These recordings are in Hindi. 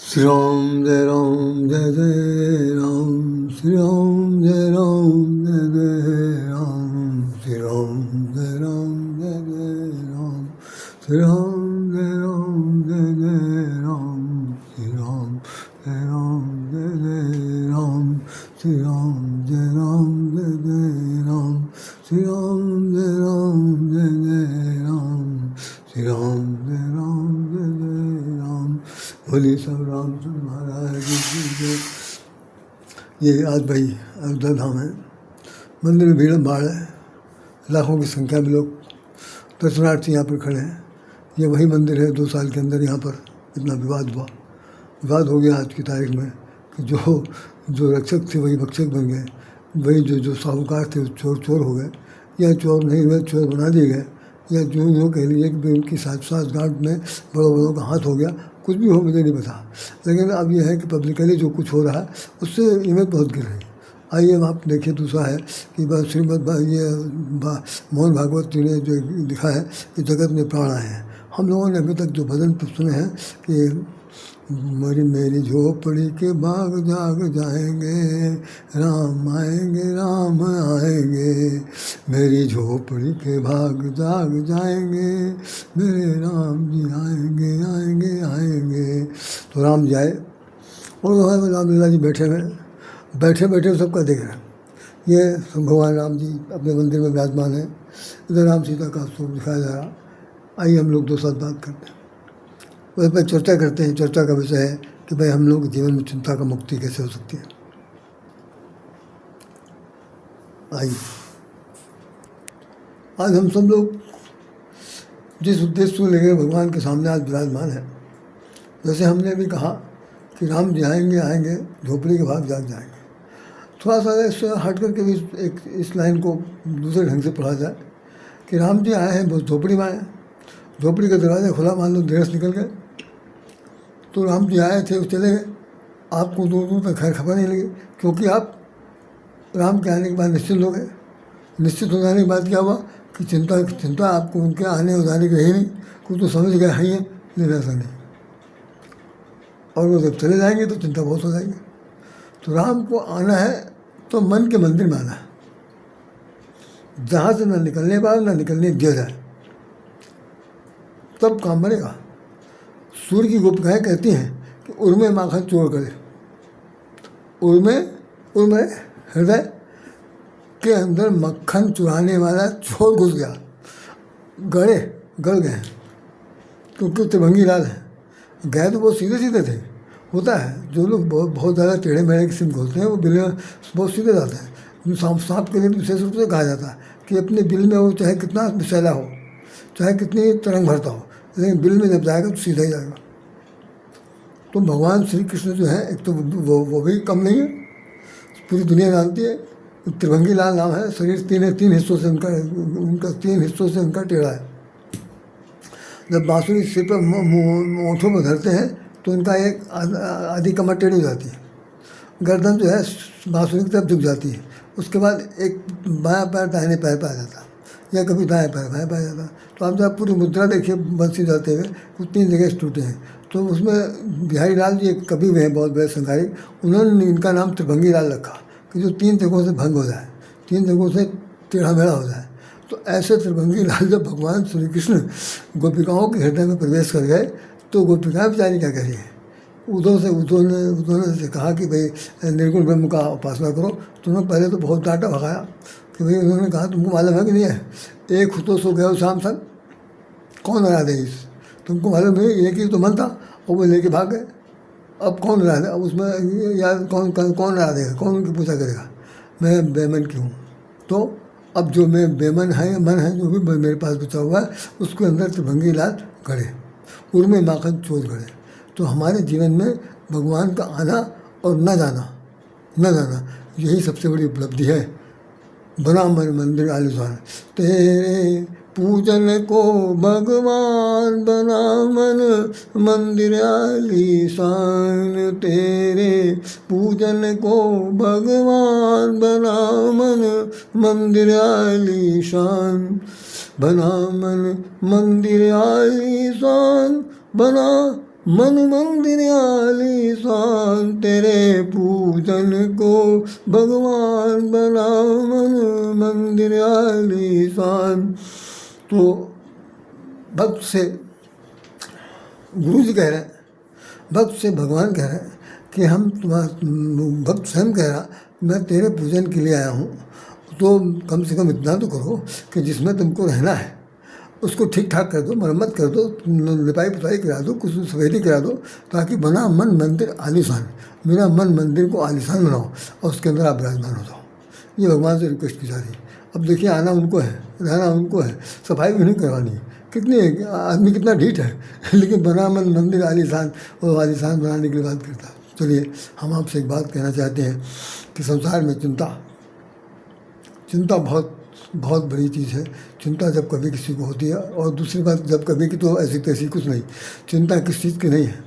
श्री राम जय जय राम, श्री राम जय जय राम, श्री राम जय जय राम, श्री राम जय जय राम, श्री राम जय जय राम, श्री राम जय जय राम, श्री राम जय जय राम, श्री राम जय जय राम। बोलिए सब रामचंद्र महाराज की जय। ये आज भाई अयोध्या धाम है। मंदिर में भीड़ भाड़ है, लाखों की संख्या में लोग दर्शनार्थी यहाँ पर खड़े हैं। ये वही मंदिर है 2 साल के अंदर यहाँ पर इतना विवाद हो गया आज की तारीख में कि जो रक्षक थे वही भक्षक बन गए, वही जो साहूकार थे चोर हो गए, या चोर नहीं हुए चोर बना दिए गए, या जो यूँ कह लीजिए कि उनकी साठ में बड़ों का हाथ हो गया। कुछ भी हो मुझे नहीं पता, लेकिन अब यह है कि पब्लिकली जो कुछ हो रहा है उससे इमेज बहुत गिर रही है। आइए आप देखिए, दूसरा है कि मोहन भागवत जी ने जो लिखा है कि जगत में प्राण आए हैं। हम लोगों ने अभी तक जो भजन सुने हैं कि मेरी झोपड़ी के बाग जाग जाएंगे, राम आएंगे राम आएंगे, मेरी झोपड़ी के बाग जाग जाएंगे, मेरे राम जी आएंगे आएंगे आएंगे। तो राम जी आए और रामलीला जी बैठे सबका देख रहे हैं। ये भगवान राम जी अपने मंदिर में विराजमान है। इधर राम सीता का स्वरूप दिखाया जा रहा। आइए हम लोग 2 साथ बात करते हैं, उस पर चर्चा करते हैं। चर्चा का विषय है कि भाई हम लोग के जीवन में चिंता का मुक्ति कैसे हो सकती है। आइए, आज हम सब लोग जिस उद्देश्य को लेकर भगवान के सामने आज विराजमान है, जैसे हमने भी कहा कि राम जी आएंगे झोपड़ी के भाग जाग जाएंगे। थोड़ा सा इससे हट करके भी एक इस लाइन को दूसरे ढंग से पढ़ा जाए कि राम जी आए हैं, वो झोपड़ी में आए, झोपड़ी का दरवाज़ा खुला, मान लो देर निकल गए तो राम जी आए थे, चले गए। आपको दूर तक खैर खबर नहीं लगी, क्योंकि आप राम के आने के बाद निश्चिंत हो गए। निश्चित हो जाने के बाद क्या हुआ कि चिंता आपको उनके आने और जाने की रही नहीं, कुछ तो समझ गए हैं, नहीं ऐसा नहीं। और वो जब चले जाएंगे तो चिंता बहुत हो जाएगी। तो राम को आना है तो मन के मंदिर में आना है, जहाँ से न निकलने पाए न निकलने दिया जाए, तब काम बनेगा। सूर्य की गोपिकाएँ कहती हैं कि उर्मे माखन चोर करे, उर्मे हृदय के अंदर मक्खन चुराने वाला चोर घुस गया, गड़ गए, क्योंकि त्रिभंगी लाल है। गए तो बहुत सीधे थे। होता है जो लोग बहुत ज़्यादा टेढ़े मेढ़े किस्म के होते हैं, वो बिल में बहुत सीधे जाते हैं। सांप के लिए विशेष रूप से कहा जाता है कि अपने बिल में वो चाहे कितना विषैला हो, चाहे कितनी तरंग भरता हो, लेकिन बिल में जब जाएगा तो सीधा ही जाएगा। तो भगवान श्री कृष्ण जो है, एक तो वो भी कम नहीं है, पूरी दुनिया जानती है। त्रिभंगी लाल नाम है। शरीर तीन हिस्सों से उनका 3 हिस्सों से उनका टेढ़ा है। जब बांसुरी सिर पर ओंठों में धरते हैं तो उनका एक आधी कमर टेढ़ी हो जाती है, गर्दन जो है बांसुरी की तरफ झुक जाती है। उसके बाद एक बायां पैर दाहिने पैर पर आ जाता है, या कभी दाएं पैर बाएं पैर आ जाता है। तो आप जब पूरी मुद्रा देखिए बंसी जाते हुए, कुछ 3 जगह टूटे हैं। तो उसमें बिहारी लाल जी एक कवि हुए हैं, बहुत बड़े संघारिक, उन्होंने इनका नाम त्रिभंगी लाल रखा कि जो 3 जगहों से भंग हो जाए, 3 जगहों से टेढ़ा मेढ़ा हो जाए। तो ऐसे त्रिभंगी लाल जब भगवान श्री कृष्ण गोपिकाओं के हृदय में प्रवेश कर गए तो गोपिकाएँ बेचारी क्या करी है, उन्होंने से कहा कि भाई निर्गुण ब्रह्म का उपासना करो। तो उन्होंने पहले तो बहुत डांटा भगाया कि भाई, उन्होंने कहा तुमको मालूम है कि नहीं है, एक खुद सो गए शाम तक, कौन हरा दे इस, तुमको मालूम नहीं, एक ही तो मन था और वो लेके भाग गए। अब कौन हरा दे, अब उसमें यार कौन हरा देगा, कौन उनकी पूजा करेगा, मैं बेमन की हूँ। तो अब जो मैं बेमन है, मन है जो भी मेरे पास बचा हुआ है, उसके अंदर त्रिभंगी लाल गड़े, उर्मे माखन चोर गड़े। तो हमारे जीवन में भगवान का आना और न जाना यही सबसे बड़ी उपलब्धि है। बना मन मंदिर आलिशान, तेरे पूजन को भगवान बना मन मंदिर आलिशान, तेरे पूजन को भगवान बना मन मंदिर आलिशान, बना मन मंदिर आलिशान, बना मन मंदिर आलीशान तेरे पूजन को भगवान बना, मन मंदिर आलीशान। तो भक्त से गुरु जी कह रहे हैं, भक्त से भगवान कह रहे हैं कि हम तुम्हारा, भक्त स्वयं कह रहा मैं तेरे पूजन के लिए आया हूँ, तो कम से कम इतना तो करो कि जिसमें तुमको रहना है उसको ठीक ठाक कर दो, मरम्मत कर दो, लिपाई पुताई करा दो, कुछ सफेदी करा दो, ताकि बना मन मंदिर आलीशान, मेरा मन मंदिर को आलीशान बनाओ और उसके अंदर आप विराजमान हो जाओ। ये भगवान से रिक्वेस्ट की जा रही है। अब देखिए, आना उनको है, रहना उनको है, सफाई भी नहीं करवानी है। कितनी आदमी कितना ढीठ है, लेकिन बना मन मंदिर आलीशान, और आलीशान बनाने के लिए बात करता है। चलिए, हम आपसे एक बात कहना चाहते हैं कि संसार में चिंता बहुत बहुत बड़ी चीज़ है। चिंता जब कभी किसी को होती है, और दूसरी बात जब कभी की तो ऐसी तैसी कुछ नहीं, चिंता किस चीज़ की नहीं है।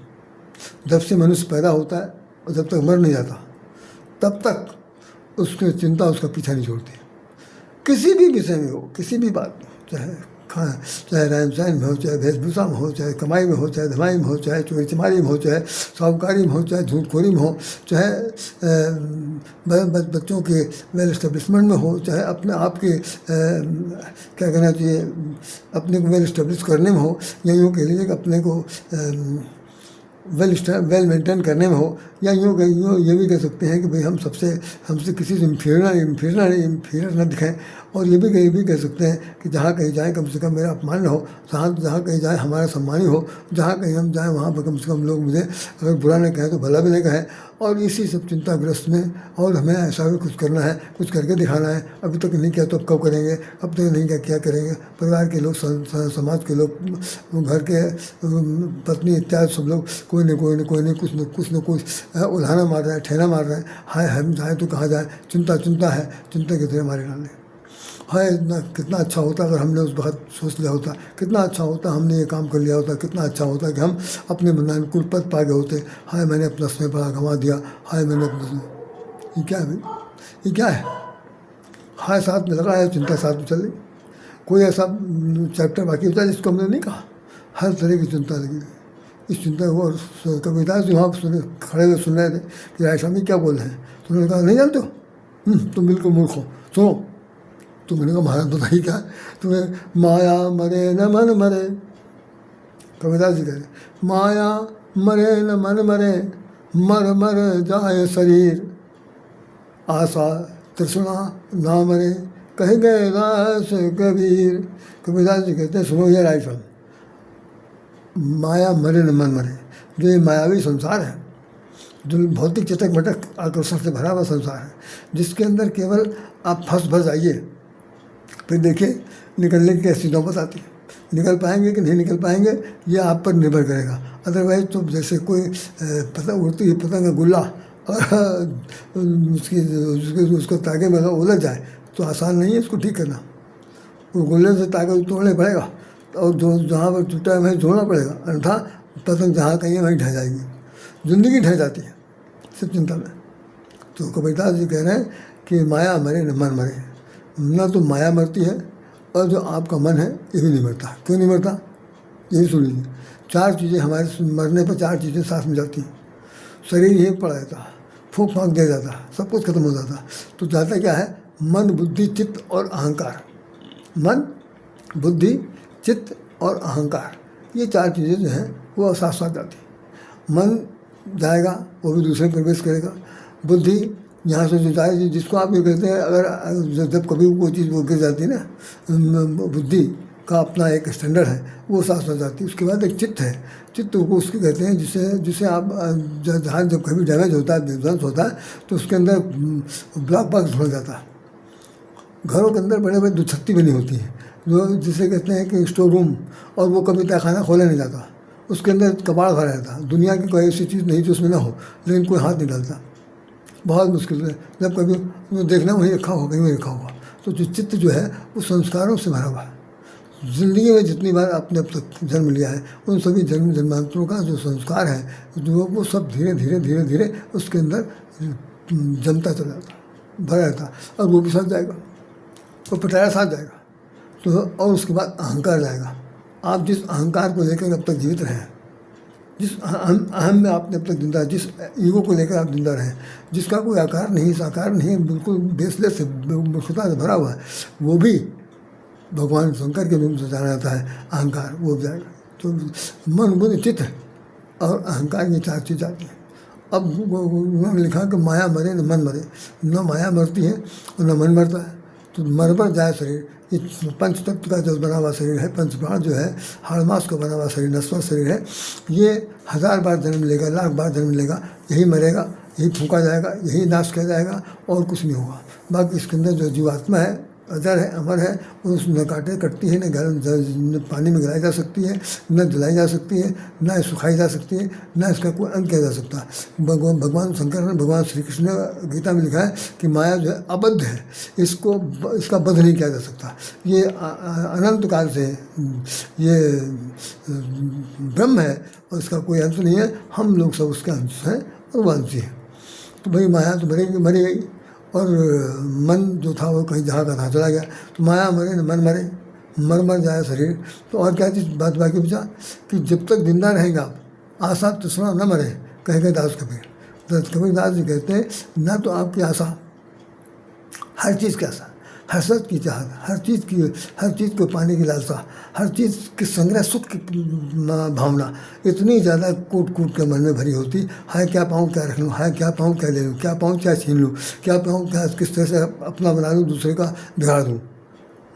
जब से मनुष्य पैदा होता है और जब तक मर नहीं जाता, तब तक उसकी चिंता उसका पीछा नहीं छोड़ती। किसी भी विषय में हो, किसी भी बात में, चाहे रहन सहन में हो, चाहे वेशभूषा में हो, चाहे कमाई में हो, चाहे धमाई में हो, चाहे चोरी चमारी में हो, चाहे साहूकारी में हो, चाहे झूठखोरी में हो, चाहे बच्चों के वेल इस्टेब्लिशमेंट में हो, चाहे अपने आप के क्या कहना चाहिए, अपने को वेल इस्टेब्लिश करने में हो, या यूँ कह लीजिए कि अपने को वेल मेंटेन करने में हो, या यूँ ये भी कह सकते हैं कि भाई हमसे किसी से इंफीरियर ना दिखाएं। और ये भी कह सकते हैं कि जहाँ कहीं जाएँ कम से कम मेरा अपमान न हो, जहाँ कहीं जाए हमारा सम्मान ही हो, जहाँ कहीं हम जाएँ वहाँ पर कम से कम लोग मुझे अगर बुरा नहीं कहें तो भला भी नहीं कहें। और इसी सब चिंताग्रस्त में, और हमें ऐसा भी कुछ करना है, कुछ करके दिखाना है। अभी तक नहीं किया तो अब कब करेंगे, अब तक नहीं किया क्या करेंगे। परिवार के लोग, समाज के लोग, घर के पत्नी इत्यादि सब लोग कोई न कुछ उल्हाना मार रहे हैं, ठेना मार रहे हैं। हाय हम जाएँ तो कहाँ जाएँ, चिंता है, चिंता की तरह मारे डालें। हाय कितना अच्छा होता अगर हमने उस वक्त सोच लिया होता, कितना अच्छा होता हमने ये काम कर लिया होता, कितना अच्छा होता कि हम अपने अनुकूल पद पा गए होते। हाय मैंने अपना समय बड़ा गंवा दिया, हाय मैंने अपना, ये क्या है भाई, ये क्या है। हाय साथ में लगा है, चिंता साथ में चल रही। कोई ऐसा चैप्टर बाकी होता है जिसको हमने नहीं कहा, हर तरह की चिंता लगी। इस चिंता को, और कविता से वहाँ खड़े हुए सुन रहे थे कि राय स्वामी क्या बोल रहे हैं, तो उन्होंने कहा नहीं जानते हो, तुम बिल्कुल मूर्ख हो, सुनो। तो मैंने कहा महाराज बताइए क्या। तुम्हें माया मरे न मन मरे, कविता जी कह रहे माया मरे न मन मरे, मर मर जाए शरीर, आशा तृष्णा ना मरे, कह गए दास कबीर। कबीरदास जी कहते हैं सुनो ये राइट फ्रॉम, माया मरे न मन मरे, जो ये मायावी संसार है, जो भौतिक चटक मटक आकर्षण से भरा हुआ संसार है, जिसके अंदर केवल आप फंस जाइए, फिर देखिए निकलने की कैसी नौबत आती है। निकल पाएंगे कि नहीं निकल पाएंगे ये आप पर निर्भर करेगा। अदरवाइज तो जैसे कोई पतंग उड़ती हुई पतंग का गुल्ला और उसको तागे में उलझ जाए तो आसान नहीं है इसको ठीक करना। वो गुल्ले से तागे तोड़ने पड़ेगा, और जो जहाँ पर टूटा है वहीं जोड़ना पड़ेगा, अन्यथा पतंग जहाँ कहीं है वहीं ढह जाएगी, ज़िंदगी ढह जाती है सिर्फ चिंता में। तो कबीरदास जी कह रहे हैं कि माया मरे न मन मरे, ना तो माया मरती है और जो आपका मन है ये भी नहीं मरता। क्यों नहीं मरता, यही सुन लीजिए। चार चीज़ें हमारे मरने पर, चार चीज़ें साथ में जाती हैं। शरीर यहीं पड़ा रहता, फूंक फाँक दे जाता, सब कुछ खत्म हो जाता। तो जाता क्या है, मन बुद्धि चित्त और अहंकार। मन बुद्धि चित्त और अहंकार, ये चार चीज़ें जो हैं वो साथ साथ जाती। मन जाएगा वो भी दूसरे प्रवेश करेगा। बुद्धि यहाँ से जो जाए, जिसको आप ये कहते हैं, अगर जब कभी कोई चीज़ वो गिर जाती है ना, बुद्धि का अपना एक स्टैंडर्ड है, वो साथ साथ जाती है। उसके बाद एक चित्त है, चित्त को उसके कहते हैं जिसे आप जहाँ जब कभी डैमेज होता है, विध्वंस होता है, तो उसके अंदर ब्लॉक बॉक्स ढुल जाता है। घरों के अंदर बड़े बड़े दुछत्ती बनी होती है, जो जिसे कहते हैं कि स्टोर रूम, और वो कभी तहखाना खोला नहीं जाता, उसके अंदर कबाड़ भरा रहता। दुनिया की कोई ऐसी चीज़ नहीं जो उसमें ना हो, लेकिन कोई हाथ नहीं डालता, बहुत मुश्किल है। जब कभी देखना वहीं रखा होगा, कहीं वहीं रखा होगा। तो जो चित्त जो है वो संस्कारों से भरा हुआ है। ज़िंदगी में जितनी बार आपने अब तक जन्म लिया है, उन सभी जन्मांतरों का जो संस्कार है, जो वो सब धीरे धीरे उसके अंदर जमता चला जाता, भरा रहता, और वो भी साथ जाएगा, वो पटाया साथ जाएगा। तो और उसके बाद अहंकार जाएगा। आप जिस अहंकार को लेकर अब तक जीवित रहे हैं, जिस अहम में आपने अब तक जिंदा, जिस ईगो को लेकर आप जिंदा रहे, जिसका कोई आकार नहीं, साकार नहीं, बिल्कुल बेसलेस है, मूर्खता से भरा हुआ है, वो भी भगवान शंकर के रूप से जाना जाता है अहंकार, वो भी जाएगा। तो मन, बुद्धि, चित्त और अहंकार की चार चीज़ आती है। अब उन्होंने लिखा कि माया मरे न मन मरे, न माया मरती है और न मन मरता है। तो मर जाए शरीर, ये पंच तत्व का जो बना हुआ शरीर है, पंच प्राण जो है, हाड़ मास का बना हुआ शरीर, नश्वर शरीर है, ये 1000 बार जन्म लेगा, लाख बार जन्म लेगा, यही मरेगा, यही फूंका जाएगा, यही नाश किया जाएगा और कुछ नहीं होगा। बाकी इसके अंदर जो जीवात्मा है, अजर है, अमर है, उसमें काटे कटती है, न पानी में गिलाई जा सकती है, न जलाई जा सकती है, न सुखाई जा सकती है, न इसका कोई अंत किया जा सकता। भगवान शंकर ने, भगवान श्री कृष्ण ने गीता में लिखा है कि माया जो है अबद्ध है, इसका वध नहीं किया जा सकता, ये अनंत काल से ये ब्रह्म है और इसका कोई अंत नहीं है, हम लोग सब उसके अंश हैं और वंशी हैं। तो भाई माया तो मरी गई और मन जो था वो कहीं जहाँ का था चला गया। तो माया मरे न मन मरे, मर जाए शरीर। तो और क्या चीज़ बात बाकी बचा कि जब तक जिंदा रहेगा आप, आशा तृष्णा न मरे, कहेगा दास कबीर। कबीरदास जी कहते हैं ना तो आपकी आशा, हर चीज़ की आशा, हसरत की चाहत, हर चीज़ को पाने की लालसा, हर चीज़ के संग्रह सुख की भावना इतनी ज़्यादा कूट के मन में भरी होती, हाय क्या पाऊँ क्या रख लूँ, हाय क्या पाऊँ क्या ले लूँ, क्या पाऊँ क्या छीन लूँ, क्या पाऊँ क्या किस तरह से अपना बना लूँ, दूसरे का बिगाड़ दूँ।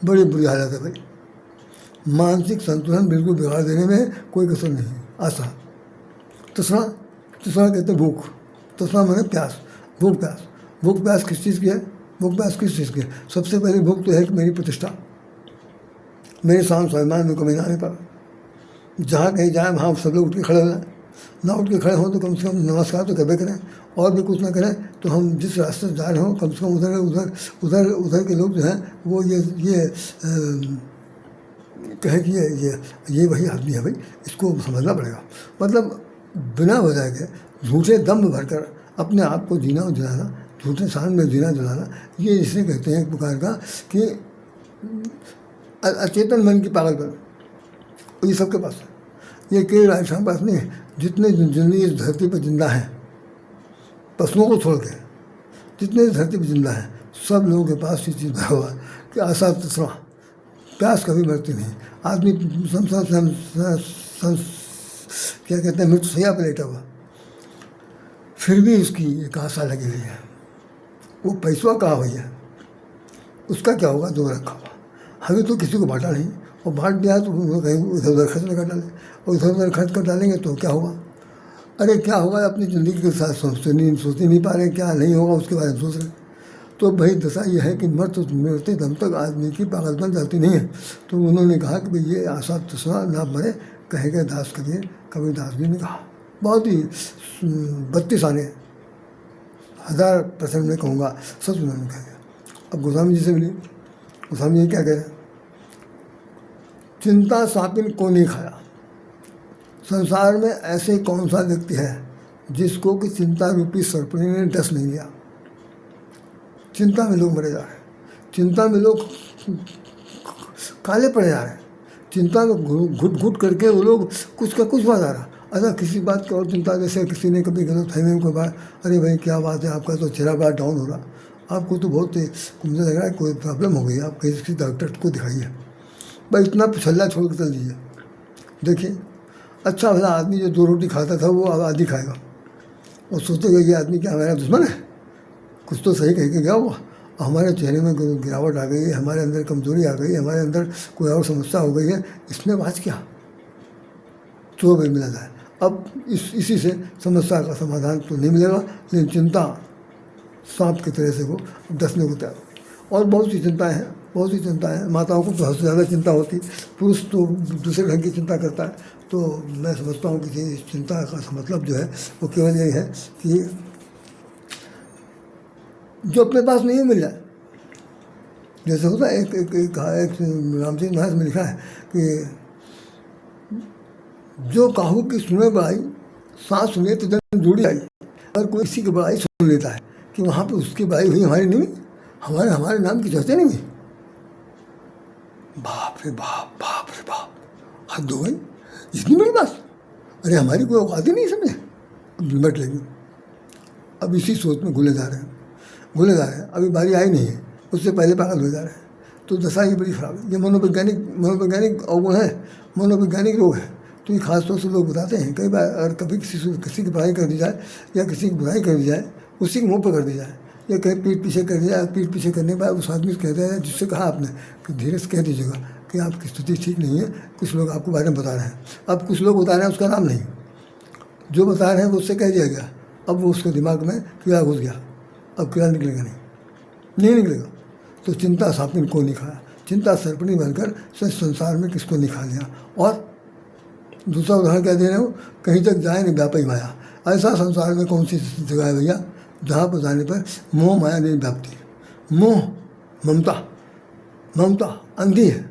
बड़ी बुरी हालत है भाई, मानसिक संतुलन बिल्कुल बिगाड़ देने में कोई कसर नहीं। आशा, तृष्णा कहते हैं भूख, तृष्णा माने प्यास, भूख प्यास किस चीज़ की है? भूख प्यास किस चीज़ की है? सबसे पहली भूख तो है कि मेरी प्रतिष्ठा, मेरे शान स्वाभिमान में कमी ना आने पर। जहाँ कहीं जाए वहाँ सब लोग उठ के खड़े हो जाएँ, ना उठ के खड़े हों तो कम से कम नमस्कार तो करबे करें, और भी कुछ ना करें तो हम जिस रास्ते से जा रहे हों कम से कम उधर के लोग जो हैं वो ये कहें कि ये वही आदमी है भाई, इसको समझना पड़ेगा। मतलब बिना वजह के झूठे दम भरकर अपने आप को जीना और जलाना, झूठे शान में जीना जलाना, ये इसे कहते हैं एक प्रकार का कि अचेतन मन की पागलपन। ये सबके पास है, ये केवल राजस्थान पास नहीं है। जितने जिंदगी इस धरती पर जिंदा हैं, पशुओं को छोड़ के जितने इस धरती पर जिंदा हैं, सब लोगों के पास ये चीज़ भरा हुआ है कि आशा तृष्णा, प्यास कभी मरती नहीं। आदमी क्या कहते हैं मृत्यु सैया पर लेटा हुआ, फिर भी उसकी एक आशा लगी हुई है। वो पैसा कहाँ हुई है, उसका क्या होगा जो रखा हुआ, हमें तो किसी को बांटा नहीं, और बांट दिया तो कहीं इधर उधर खर्च कर डालें, और इधर उधर खर्च कर डालेंगे तो क्या होगा? अरे क्या होगा अपनी ज़िंदगी के साथ सोच नहीं पा रहे, क्या नहीं होगा उसके बारे में सोच रहे। तो भाई दशा यह है कि मरते दम तक आदमी की पागलपन चलती नहीं है। तो उन्होंने कहा कि भाई ये आशा तृष्णा ना मरे, कहेगा दास कबीरदास जी ने कहा। बहुत ही 32 आने 1000% में कहूँगा सच उन्होंने कहा। अब गोस्वामी जी से मिली, गोस्वामी जी क्या कह रहे हैं? चिंता सापिन को नहीं खाया। संसार में ऐसे कौन सा व्यक्ति है जिसको कि चिंता रूपी सर्पणी ने डस नहीं लिया। चिंता में लोग मरे जा रहे हैं, चिंता में लोग काले पड़े जा रहे हैं, चिंता में घुट करके वो लोग कुछ का कुछ बात आ रहा। अच्छा किसी बात की और चिंता, जैसे किसी ने कभी गलत फहमी में कोई बात, अरे भाई क्या बात है, आपका तो चेहरा बड़ा डाउन हो रहा, आपको तो बहुत मुझे लग रहा है कोई प्रॉब्लम हो गई, आप किसी डॉक्टर को दिखाइए। भाई इतना पिछल्ला छोड़ कर चल दीजिए। देखिए अच्छा भला आदमी जो 2 रोटी खाता था वो अब आधी खाएगा, और सोचेगा ये आदमी क्या हमारा दुश्मन है, कुछ तो सही कह के गया हुआ, हमारे चेहरे में गिरावट आ गई है, हमारे अंदर कमजोरी आ गई है, हमारे अंदर कोई और समस्या हो गई है, इसमें बात क्या तो भी मिला जाए। अब इसी से समस्या का समाधान तो नहीं मिलेगा, लेकिन चिंता सांप की तरह से वो डसने को तैयार। और बहुत सी चिंताएँ हैं, बहुत सी चिंताएँ हैं। माताओं को तो सबसे ज़्यादा चिंता होती, पुरुष तो दूसरे ढंग की चिंता करता है। तो मैं समझता हूँ कि चिंता का मतलब जो है वो केवल यही है कि जो अपने पास नहीं मिल जाए। जैसे होता है एक रामचंद्र महाराज में लिखा है कि जो काहू की सुने बड़ाई, सांस सुने तो जन जुड़ी आई। अगर कोई किसी की बड़ाई सुन लेता है कि वहाँ पे उसकी बड़ाई हुई, हमारी नहीं, हमारे नाम की चर्चा नहीं हुई, बाप रे बाप, हद हो गई, इतनी बड़ी बात। अरे हमारी कोई औकात ही नहीं समझे, अब निपट लेंगे। अब इसी सोच में घुले जा रहे हैं। अभी बारी आई नहीं है, उससे पहले पागल हो जा रहे हैं। तो दशा ही बड़ी खराब है। ये मनोवैज्ञानिक अवगुण है, मनोवैज्ञानिक रोग है। तो ये खास तौर से लोग बताते हैं, कई बार अगर कभी किसी की पढ़ाई कर दी जाए या किसी की बुराई कर दी जाए, उसी के मुँह पर कर दी जाए या कहीं पीठ पीछे कर दिया, पीठ पीछे करने के बाद उस आदमी से कहता है जिससे कहा आपने कि धीरे से कह दीजिएगा कि आपकी स्थिति ठीक नहीं है, कुछ लोग आपको बारे में बता रहे हैं। अब कुछ लोग बता रहे हैं, उसका नाम नहीं, जो बता रहे हैं वो उससे कह दिया गया। अब वो उसके दिमाग में कीड़ा घुस गया, अब कीड़ा निकलेगा नहीं निकलेगा। तो चिंता सापिन को नहीं खाया, चिंता सर्पणी बनकर संसार में किसको नहीं खा लिया। और दूसरा उदाहरण क्या दे रहे हो, कहीं तक जाए नहीं व्यापी माया। ऐसा संसार में कौन सी जगह है भैया जहाँ पर जाने पर मोह माया नहीं व्याप्ति। मोह ममता अंधी है,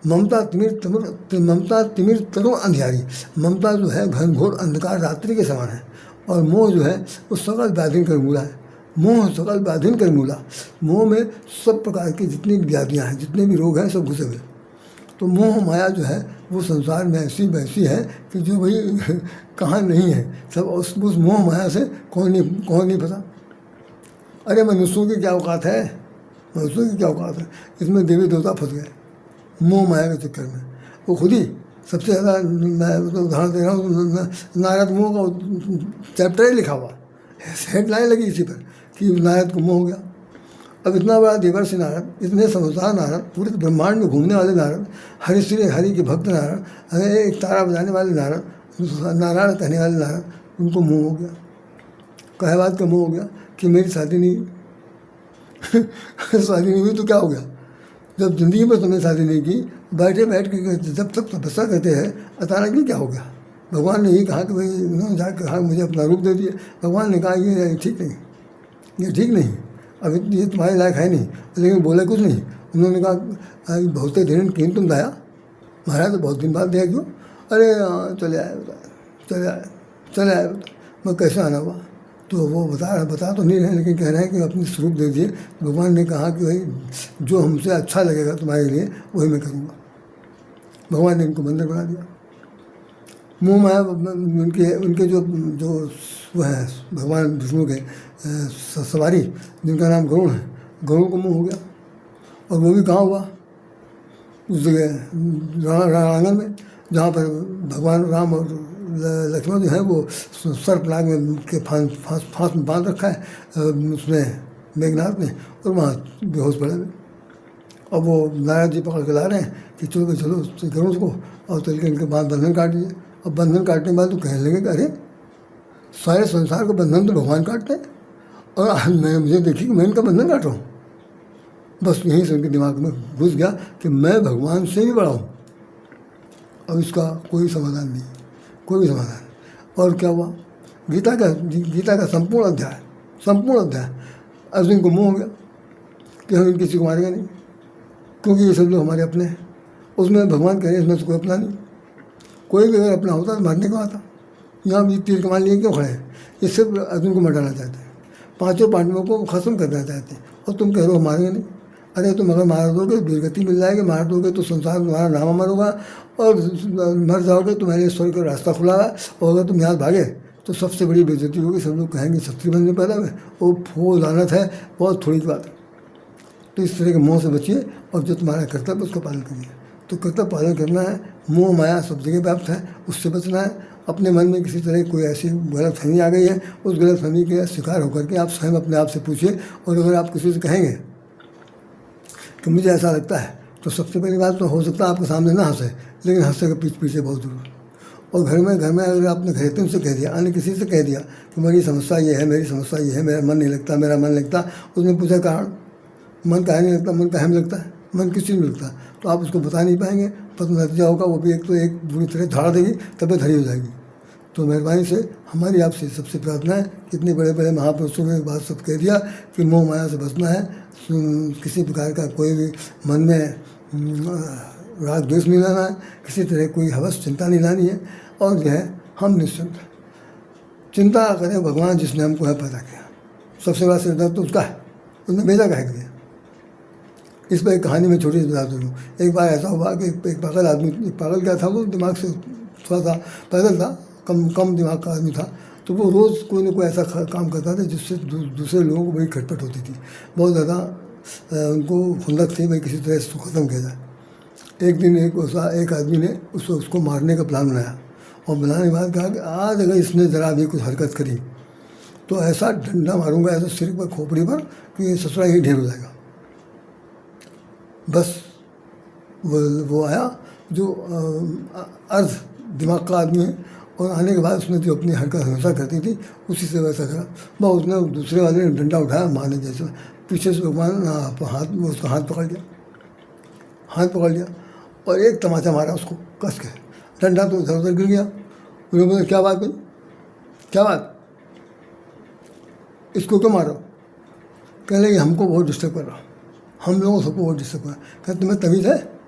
ममता तिमिर तरुण अंधियारी। ममता जो है घनघोर अंधकार रात्रि के समान है, और मोह जो है वो सकल व्याधीन कर मूला है। मोह सकल व्याधीन कर मूला। मोह में सब प्रकार की जितनी भी व्याधियाँ हैं, जितने भी रोग हैं, सब घुसे हुए। तो मोह माया जो है वो संसार में ऐसी वैसी है कि जो भाई कहाँ नहीं है, सब उस मोह माया से कौन नहीं पता। अरे मनुष्यों की क्या औकात है, इसमें देवी देवता फंस गए मोह माया के चक्कर में। वो खुद ही सबसे ज़्यादा, मैं तो उदाहरण दे रहा हूँ, नारद मोह का चैप्टर ही लिखा हुआ, हेडलाइन लगी इसी पर कि नारद को मोह हो गया। अब इतना बड़ा देवर्षि नारद, इतने समझदार नारद, पूरे ब्रह्मांड में घूमने वाले नारद, हरि के भक्त नारद, एक तारा बजाने वाले नारद, नारायण कहने वाले नारद, उनको मोह हो गया। कहे बात का मोह हो गया कि मेरी शादी नहीं शादी नहीं हुई तो क्या हो गया। जब जिंदगी में तुमने शादी नहीं की, बैठ के जब तक तपस्या करते हैं, अचानक ही क्या हो गया। भगवान ने यही कहा कि भाई उन्होंने जाकर कहा मुझे अपना रूप दे दिए। भगवान ने कहा ये ठीक नहीं, अब ये तुम्हारे लायक है नहीं, लेकिन बोले कुछ नहीं। उन्होंने कहा बहुत दिन किन तुम लाया महाराज, तो बहुत दिन बाद दिया क्यों। अरे चले आए मैं कैसे आना हुआ। तो वो बता तो नहीं रहे, लेकिन कह रहे हैं कि अपनी स्वरूप दे दिए। भगवान ने कहा कि भाई जो हमसे अच्छा लगेगा तुम्हारे लिए वही मैं करूँगा। भगवान ने इनको बंदर बना दिया। मोह माया उनके जो वो है भगवान विष्णु के सवारी, जिनका नाम गरुड़ है, गरुड़ को मोह हो गया। और वो भी कहाँ हुआ, उस जगह रणांगन में, जहाँ पर भगवान राम और लक्ष्मण जो है वो सर्पनाग में के फांस में बांध रखा है उसमें मेघनाथ ने, और वहाँ बेहोश पड़े हुए। अब वो नारद जी पकड़ के ला रहे हैं कि चलो गरुड़ को, और चल के इनके बाद बंधन काट दिए। अब बंधन काटने के बाद तो कहने लगे कि अरे सारे संसार का बंधन तो भगवान काटते हैं, और मुझे देखी कि मैं इनका बंधन काट रहा हूँ। बस यहीं से उनके दिमाग में घुस गया कि मैं भगवान से भी बड़ा हूँ। अब इसका कोई समाधान नहीं, कोई भी समाधान। और क्या हुआ, गीता का संपूर्ण अध्याय अर्जुन को मोह हो गया कि हम किसी को मारेगा नहीं, क्योंकि ये सब लोग हमारे अपने हैं। उसमें भगवान कह रहे हैं इसमें से कोई अपना नहीं। कोई भी अगर अपना होता तो मारने को आता। यहाँ भी तीर कमान लिए क्यों खड़े हैं, ये सिर्फ अर्जुन को मटाना चाहते हैं, पांचों पांडवों को खत्म करना चाहते हैं। और तुम कह रहे हो मारेंगे नहीं। अरे तुम अगर मार दोगे वीरगति मिल जाएगी, मार दोगे तो संसार तुम्हारा नाम अमर होगा, और मर जाओगे तुम्हारे स्वर्ग का रास्ता खुला है। और अगर तुम यहाँ भागे तो सबसे बड़ी बेइज्जती होगी, सब लोग कहेंगे क्षत्रिय बनने पैदा हुए, वो लानत है, बहुत थोड़ी बात है। तो इस तरह के मोह से बचिए, और जो तुम्हारा कर्तव्य उसका पालन करिए। तो कर्तव्य पालन करना है, मोह माया सब जगह व्याप्त है, उससे बचना है। अपने मन में किसी तरह कोई ऐसी गलतफहमी आ गई है, उस गलतफहमी के शिकार होकर के आप स्वयं अपने आप से पूछिए। और अगर आप किसी से कहेंगे कि मुझे ऐसा लगता है, तो सबसे पहली बात तो हो सकता है आपके सामने ना हंसे, लेकिन हंसे के पीछे बहुत जरूर। और घर में अगर आपने घरेतन से कह दिया, अन्य किसी से कह दिया कि मेरी समस्या ये है, मेरा मन नहीं लगता, उसने पूछा कारण, मन काहे नहीं लगता, मन काहे में लगता है, मन किसी में लगता, तो आप उसको बता नहीं पाएंगे। पर नतीजा होगा वो भी एक बुरी तरह झाड़ देगी, तबीयत हरी हो जाएगी। तो मेहरबानी से हमारी आपसे सबसे प्रार्थना है, इतने बड़े बड़े महापुरुषों ने बात सब कह दिया कि मोह माया से बचना है, किसी प्रकार का कोई भी मन में राग द्वेष नहीं लाना है, किसी तरह कोई हवस चिंता नहीं लानी है। और जो है हम निश्चिंत चिंता करें भगवान जिसने हमको है पैदा किया, सबसे बड़ा सिरदर्द तो उसका है, उसने भेजा कह दिया। इस पर एक कहानी में छोटी सी बता दूँ। एक बार ऐसा हुआ कि एक पागल आदमी, पागल क्या था वो, दिमाग से थोड़ा सा पैदल था, कम कम दिमाग का आदमी था, तो वो रोज़ कोई ना कोई ऐसा काम करता था जिससे दूसरे लोगों को बड़ी खटपट होती थी, बहुत ज़्यादा उनको खुंदक थी भाई किसी तरह इसको ख़त्म किया जाए। एक दिन एक आदमी ने उसको मारने का प्लान बनाया, और बनाने के बाद कहा कि आज अगर इसने ज़रा भी कुछ हरकत करी तो ऐसा डंडा मारूंगा ऐसा सिर पर खोपड़ी पर कि ससुरा ही ढेर हो जाएगा। बस वो आया जो अर्ध दिमाग का आदमी है, और आने के बाद उसने जो अपनी हरकत हमेशा करती थी उसी से वैसा करा। बस उसने दूसरे वाले ने डंडा उठाया मारने जैसे, पीछे से भगवान उसका हाथ पकड़ लिया और एक तमाचा मारा उसको कस के, डंडा तो इधर उधर गिर गया। उन्होंने बोला क्या बात भाई, क्या बात, इसको क्यों मारो? कह लगे हमको बहुत डिस्टर्ब कर रहा, हम लोगों सबको बहुत डिस्टर्ब कर रहा। कहते तुम्हें तमीज़ है?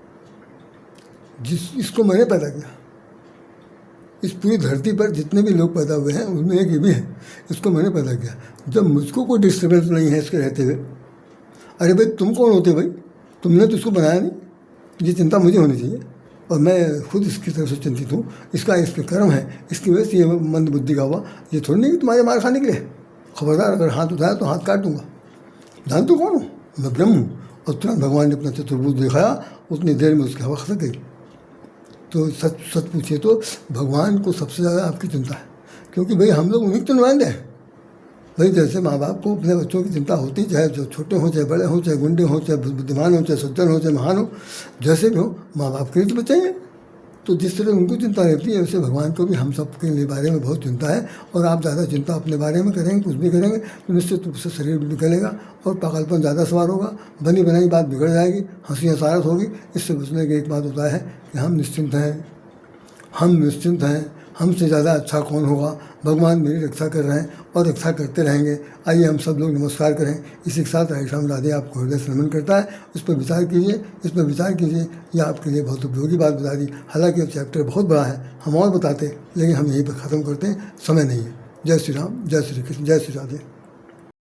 इसको मैंने पैदा किया, इस पूरी धरती पर जितने भी लोग पैदा हुए हैं उनमें एक ये भी है, इसको मैंने पैदा किया। जब मुझको कोई डिस्टर्बेंस नहीं है इसके रहते हुए, अरे भाई तुम कौन होते भाई, तुमने तो इसको बनाया नहीं, ये चिंता मुझे होनी चाहिए, और मैं खुद इसकी तरफ से चिंतित हूँ, इसके कर्म है, इसकी वजह से ये मंद बुद्धि का हुआ, ये थोड़ी नहीं कि तुम्हारे मार खाने के लिए। खबरदार अगर हाथ उठाया तो हाथ काट दूंगा। जान तो कौन हूँ? मैं ब्रह्म हूँ। और तुरंत भगवान ने अपना चतुर्भुज दिखाया, उतनी देर में उसकी हवा खसक गई। तो सच पूछिए तो भगवान को सबसे ज़्यादा आपकी चिंता है, क्योंकि भाई हम लोग उन्हीं के नुमाइंदे हैं। भाई जैसे माँ बाप को अपने बच्चों की चिंता होती, चाहे जो छोटे हों चाहे बड़े हों, चाहे गुंडे हों चाहे बुद्धिमान हों, चाहे सज्जन हों चाहे महान हो, जैसे भी हो माँ बाप के लिए तो बच्चे ही हैं। तो जिस तरह उनको चिंता रहती है वैसे भगवान को भी हम सब के बारे में बहुत चिंता है। और आप ज़्यादा चिंता अपने बारे में करेंगे, कुछ भी करेंगे तो निश्चित रूप से शरीर निकलेगा और पागलपन ज़्यादा सवार होगा, बनी बनाई बात बिगड़ जाएगी, हंसी हसारत होगी। इससे बचने की एक बात होता है कि हम निश्चिंत हैं, हमसे ज़्यादा अच्छा कौन होगा, भगवान मेरी रक्षा कर रहे हैं और रक्षा करते रहेंगे। आइए हम सब लोग नमस्कार करें। इसी के साथ राधेश्याम राधे आपको हृदय से नमन करता है। इस पर विचार कीजिए, यह आपके लिए बहुत उपयोगी बात बता दी। हालांकि अब चैप्टर बहुत बड़ा है, हम और बताते, लेकिन हम यहीं पर ख़त्म करते हैं, समय नहीं है। जय श्री राम, जय श्री कृष्ण, जय श्री राधे।